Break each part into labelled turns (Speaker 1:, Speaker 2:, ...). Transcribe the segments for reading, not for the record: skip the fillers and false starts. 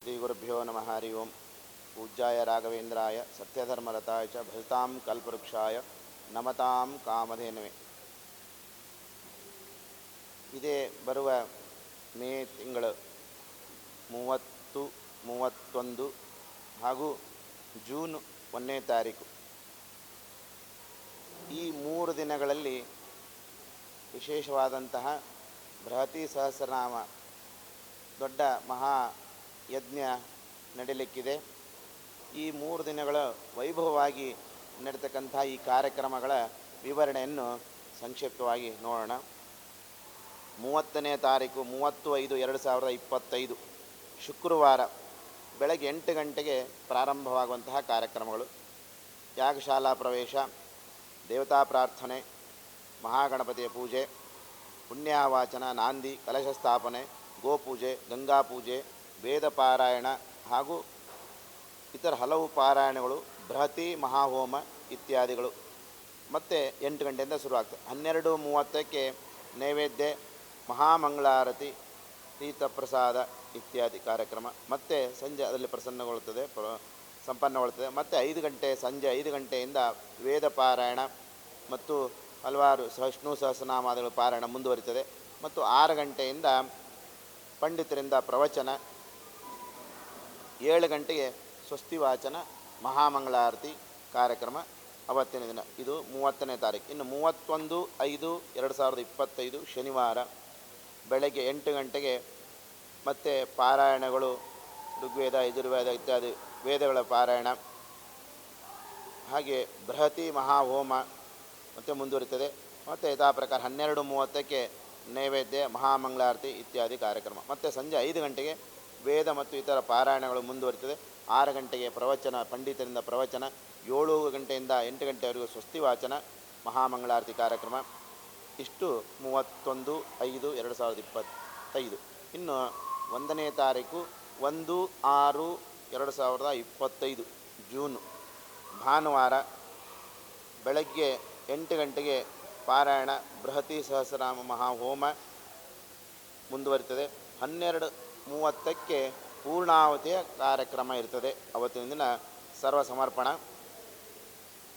Speaker 1: ಶ್ರೀಗುರುಭ್ಯೋ ನಮಃ ಹರಿ ಓಂ. ಪೂಜ್ಯಾಯ ರಾಘವೇಂದ್ರಾಯ ಸತ್ಯಧರ್ಮರತಾಯ ಚ ಭಜತಾಂ ಕಲ್ಪವೃಕ್ಷಾಯ ನಮತಾಂ ಕಾಮಧೇನವೇ. ಇದೇ ಬರುವ ಮೇ ತಿಂಗಳು 30, 31 ಹಾಗೂ ಜೂನ್ 1ನೇ ತಾರೀಕು ಈ 3 ದಿನಗಳಲ್ಲಿ ವಿಶೇಷವಾದಂತಹ ಬೃಹತಿ ಸಹಸ್ರನಾಮ ದೊಡ್ಡ ಮಹಾ ಯಜ್ಞ ನಡೀಲಿಕ್ಕಿದೆ. ಈ 3 ದಿನಗಳ ವೈಭವವಾಗಿ ನಡೀತಕ್ಕಂಥ ಈ ಕಾರ್ಯಕ್ರಮಗಳ ವಿವರಣೆಯನ್ನು ಸಂಕ್ಷಿಪ್ತವಾಗಿ ನೋಡೋಣ. 30ನೇ ತಾರೀಕು 30/5/2025 ಶುಕ್ರವಾರ ಬೆಳಗ್ಗೆ 8 ಗಂಟೆಗೆ ಪ್ರಾರಂಭವಾಗುವಂತಹ ಕಾರ್ಯಕ್ರಮಗಳು: ಯಾಗಶಾಲಾ ಪ್ರವೇಶ, ದೇವತಾ ಪ್ರಾರ್ಥನೆ, ಮಹಾಗಣಪತಿಯ ಪೂಜೆ, ಪುಣ್ಯವಾಚನ, ನಾಂದಿ, ಕಲಶ ಸ್ಥಾಪನೆ, ಗೋಪೂಜೆ, ಗಂಗಾಪೂಜೆ, ವೇದ ಪಾರಾಯಣ ಹಾಗೂ ಇತರ ಹಲವು ಪಾರಾಯಣಗಳು, ಬೃಹತಿ ಮಹಾಹೋಮ ಇತ್ಯಾದಿಗಳು. ಮತ್ತು 8 ಗಂಟೆಯಿಂದ ಶುರುವಾಗ್ತದೆ. 12:30ಕ್ಕೆ ನೈವೇದ್ಯ, ಮಹಾಮಂಗಳಾರತಿ, ತೀರ್ಥಪ್ರಸಾದ ಇತ್ಯಾದಿ ಕಾರ್ಯಕ್ರಮ. ಮತ್ತು ಸಂಜೆ ಅದರಲ್ಲಿ ಸಂಪನ್ನಗೊಳ್ಳುತ್ತದೆ. ಮತ್ತು 5 ಗಂಟೆ, ಸಂಜೆ 5 ಗಂಟೆಯಿಂದ ವೇದ ಪಾರಾಯಣ ಮತ್ತು ಹಲವಾರು ವಿಷ್ಣು ಸಹಸ್ರನಾಮಾದಿಗಳ ಪಾರಾಯಣ ಮುಂದುವರಿತದೆ. ಮತ್ತು 6 ಗಂಟೆಯಿಂದ ಪಂಡಿತರಿಂದ ಪ್ರವಚನ, 7 ಗಂಟೆಗೆ ಸ್ವಸ್ತಿ ವಾಚನ, ಮಹಾಮಂಗಳಾರತಿ ಕಾರ್ಯಕ್ರಮ ಅವತ್ತಿನ ದಿನ. ಇದು 30ನೇ ತಾರೀಕು. ಇನ್ನು 31/5/2025 ಶನಿವಾರ ಬೆಳಗ್ಗೆ 8 ಗಂಟೆಗೆ ಮತ್ತೆ ಪಾರಾಯಣಗಳು, ಋಗ್ವೇದ, ಯಜುರ್ವೇದ ಇತ್ಯಾದಿ ವೇದಗಳ ಪಾರಾಯಣ, ಹಾಗೆ ಬೃಹತಿ ಮಹಾಹೋಮ ಮತ್ತು ಮುಂದುವರಿತದೆ. ಮತ್ತು ಯಥಾ ಪ್ರಕಾರ 12:30ಕ್ಕೆ ನೈವೇದ್ಯ, ಮಹಾಮಂಗಳಾರತಿ ಇತ್ಯಾದಿ ಕಾರ್ಯಕ್ರಮ. ಮತ್ತು ಸಂಜೆ 5 ಗಂಟೆಗೆ ವೇದ ಮತ್ತು ಇತರ ಪಾರಾಯಣಗಳು ಮುಂದುವರಿತದೆ. 6 ಗಂಟೆಗೆ ಪ್ರವಚನ, ಪಂಡಿತರಿಂದ ಪ್ರವಚನ, 7 ಗಂಟೆಯಿಂದ 8 ಗಂಟೆವರೆಗೂ ಸ್ವಸ್ತಿ ವಾಚನ, ಮಹಾಮಂಗಳಾರತಿ ಕಾರ್ಯಕ್ರಮ. ಇಷ್ಟು 31/5/2025. ಇನ್ನು 1ನೇ ತಾರೀಕು 1/6/2025 ಜೂನು ಭಾನುವಾರ ಬೆಳಗ್ಗೆ 8 ಗಂಟೆಗೆ ಪಾರಾಯಣ, ಬೃಹತಿ ಸಹಸ್ರನಾಮ ಮಹಾಹೋಮ ಮುಂದುವರಿತದೆ. 12:30ಕ್ಕೆ ಪೂರ್ಣಾವತಿಯ ಕಾರ್ಯಕ್ರಮ ಇರ್ತದೆ. ಅವತ್ತಿನ ದಿನ ಸರ್ವ ಸಮರ್ಪಣ.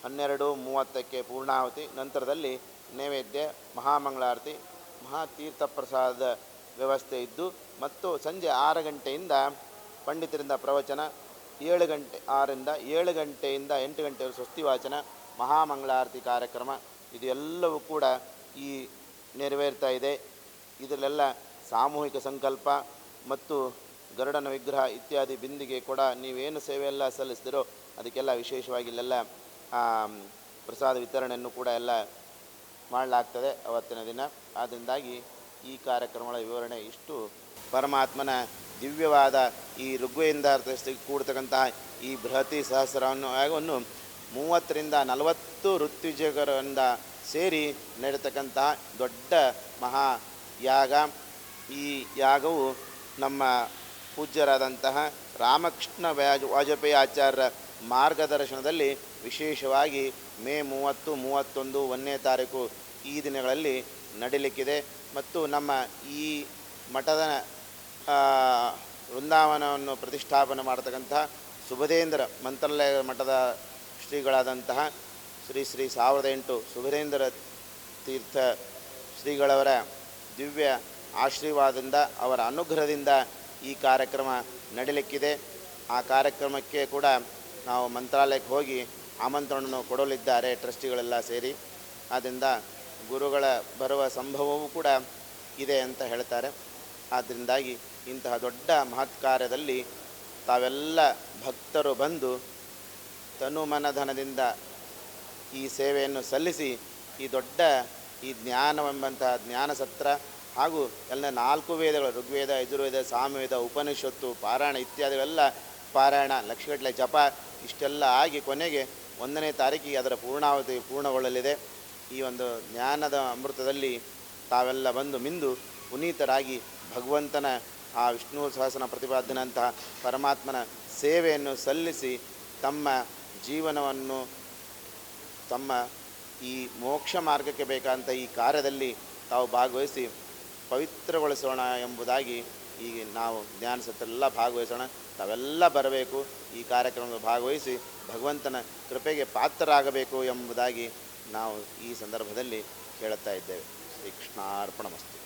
Speaker 1: 12:30ಕ್ಕೆ ಪೂರ್ಣಾವತಿ. ನಂತರದಲ್ಲಿ ನೈವೇದ್ಯ, ಮಹಾಮಂಗಳಾರತಿ, ಮಹಾತೀರ್ಥ ಪ್ರಸಾದದ ವ್ಯವಸ್ಥೆ ಇದ್ದು, ಮತ್ತು ಸಂಜೆ 6 ಗಂಟೆಯಿಂದ ಪಂಡಿತರಿಂದ ಪ್ರವಚನ, 7 ಗಂಟೆಯಿಂದ 8 ಗಂಟೆವರೆಗೆ ಸ್ವಸ್ತಿ ವಾಚನ, ಮಹಾಮಂಗಳಾರತಿ ಕಾರ್ಯಕ್ರಮ. ಇದು ಎಲ್ಲವೂ ಕೂಡ ಈ ನೆರವೇರ್ತಾ ಇದೆ. ಇದರಲ್ಲೆಲ್ಲ ಸಾಮೂಹಿಕ ಸಂಕಲ್ಪ ಮತ್ತು ಗರುಡನ ವಿಗ್ರಹ ಇತ್ಯಾದಿ ಬಿಂದಿಗೆ ಕೂಡ ನೀವೇನು ಸೇವೆಯೆಲ್ಲ ಸಲ್ಲಿಸ್ತಿರೋ ಅದಕ್ಕೆಲ್ಲ ವಿಶೇಷವಾಗಿ ಇಲ್ಲೆಲ್ಲ ಪ್ರಸಾದ ವಿತರಣೆಯನ್ನು ಕೂಡ ಎಲ್ಲ ಮಾಡಲಾಗ್ತದೆ ಅವತ್ತಿನ ದಿನ. ಆದ್ದರಿಂದಾಗಿ ಈ ಕಾರ್ಯಕ್ರಮಗಳ ವಿವರಣೆ ಇಷ್ಟು. ಪರಮಾತ್ಮನ ದಿವ್ಯವಾದ ಈ ಋಗ್ವೇದಾರ್ಥದಲ್ಲಿ ಕೂಡ್ತಕ್ಕಂತಹ ಈ ಬೃಹತಿ ಸಹಸ್ರವನ್ನು 30ರಿಂದ 40 ಋತ್ವಿಜರಿಂದ ಸೇರಿ ನಡೆತಕ್ಕಂತಹ ದೊಡ್ಡ ಮಹಾ ಯಾಗ. ಈ ಯಾಗವು ನಮ್ಮ ಪೂಜ್ಯರಾದಂತಹ ರಾಮಕೃಷ್ಣ ವಾಜಪೇಯಿ ಆಚಾರ್ಯರ ಮಾರ್ಗದರ್ಶನದಲ್ಲಿ ವಿಶೇಷವಾಗಿ ಮೇ 30, 31, 1ನೇ ತಾರೀಕು ಈ ದಿನಗಳಲ್ಲಿ ನಡೀಲಿಕ್ಕಿದೆ. ಮತ್ತು ನಮ್ಮ ಈ ಮಠದ ವೃಂದಾವನವನ್ನು ಪ್ರತಿಷ್ಠಾಪನೆ ಮಾಡತಕ್ಕಂತಹ ಸುಬುಧೇಂದ್ರ ಮಂತ್ರಾಲಯ ಮಠದ ಶ್ರೀಗಳಾದಂತಹ ಶ್ರೀ 1008 ಸುಬುಧೇಂದ್ರ ತೀರ್ಥ ಶ್ರೀಗಳವರ ದಿವ್ಯ ಆಶೀರ್ವಾದದಿಂದ, ಅವರ ಅನುಗ್ರಹದಿಂದ ಈ ಕಾರ್ಯಕ್ರಮ ನಡೀಲಿಕ್ಕಿದೆ. ಆ ಕಾರ್ಯಕ್ರಮಕ್ಕೆ ಕೂಡ ನಾವು ಮಂತ್ರಾಲಯಕ್ಕೆ ಹೋಗಿ ಆಮಂತ್ರಣವನ್ನು ಕೊಡಲಿದ್ದಾರೆ ಟ್ರಸ್ಟಿಗಳೆಲ್ಲ ಸೇರಿ. ಆದ್ದರಿಂದ ಗುರುಗಳ ಬರುವ ಸಂಭವವೂ ಕೂಡ ಇದೆ ಅಂತ ಹೇಳ್ತಾರೆ. ಆದ್ದರಿಂದಾಗಿ ಇಂತಹ ದೊಡ್ಡ ಮಹತ್ ಕಾರ್ಯದಲ್ಲಿ ತಾವೆಲ್ಲ ಭಕ್ತರು ಬಂದು ತನುಮನಧನದಿಂದ ಈ ಸೇವೆಯನ್ನು ಸಲ್ಲಿಸಿ ಈ ದೊಡ್ಡ ಈ ಜ್ಞಾನವೆಂಬಂತಹ ಜ್ಞಾನ ಸತ್ರ ಹಾಗೂ ಎಲ್ಲ 4 ವೇದಗಳು, ಋಗ್ವೇದ, ಯಜುರ್ವೇದ, ಸಾಮವೇದ, ಉಪನಿಷತ್ತು, ಪಾರಾಯಣ ಇತ್ಯಾದಿಗಳೆಲ್ಲ ಪಾರಾಯಣ, ಲಕ್ಷಗಟ್ಟಲೆ ಜಪ ಇಷ್ಟೆಲ್ಲ ಆಗಿ ಕೊನೆಗೆ 1ನೇ ತಾರೀಕಿಗೆ ಅದರ ಪೂರ್ಣಾವಧಿ ಪೂರ್ಣಗೊಳ್ಳಲಿದೆ. ಈ ಒಂದು ಜ್ಞಾನದ ಅಮೃತದಲ್ಲಿ ತಾವೆಲ್ಲ ಬಂದು ಮಿಂದು ಪುನೀತರಾಗಿ ಭಗವಂತನ ಆ ವಿಷ್ಣು ಸಹಸ್ರನ ಪ್ರತಿಪಾದನೆಯಂತಹ ಪರಮಾತ್ಮನ ಸೇವೆಯನ್ನು ಸಲ್ಲಿಸಿ ತಮ್ಮ ಜೀವನವನ್ನು ತಮ್ಮ ಈ ಮೋಕ್ಷ ಮಾರ್ಗಕ್ಕೆ ಬೇಕಾದಂಥ ಈ ಕಾರ್ಯದಲ್ಲಿ ತಾವು ಭಾಗವಹಿಸಿ ಪವಿತ್ರಗೊಳಿಸೋಣ ಎಂಬುದಾಗಿ ಈಗ ನಾವು ಜ್ಞಾನ ಸತ್ರೆಲ್ಲ ಭಾಗವಹಿಸೋಣ. ತಾವೆಲ್ಲ ಬರಬೇಕು, ಈ ಕಾರ್ಯಕ್ರಮದ ಭಾಗವಹಿಸಿ ಭಗವಂತನ ಕೃಪೆಗೆ ಪಾತ್ರರಾಗಬೇಕು ಎಂಬುದಾಗಿ ನಾವು ಈ ಸಂದರ್ಭದಲ್ಲಿ ಹೇಳುತ್ತಾ ಇದ್ದೇವೆ. ಶ್ರೀ ಕೃಷ್ಣಾರ್ಪಣಮಸ್ತು.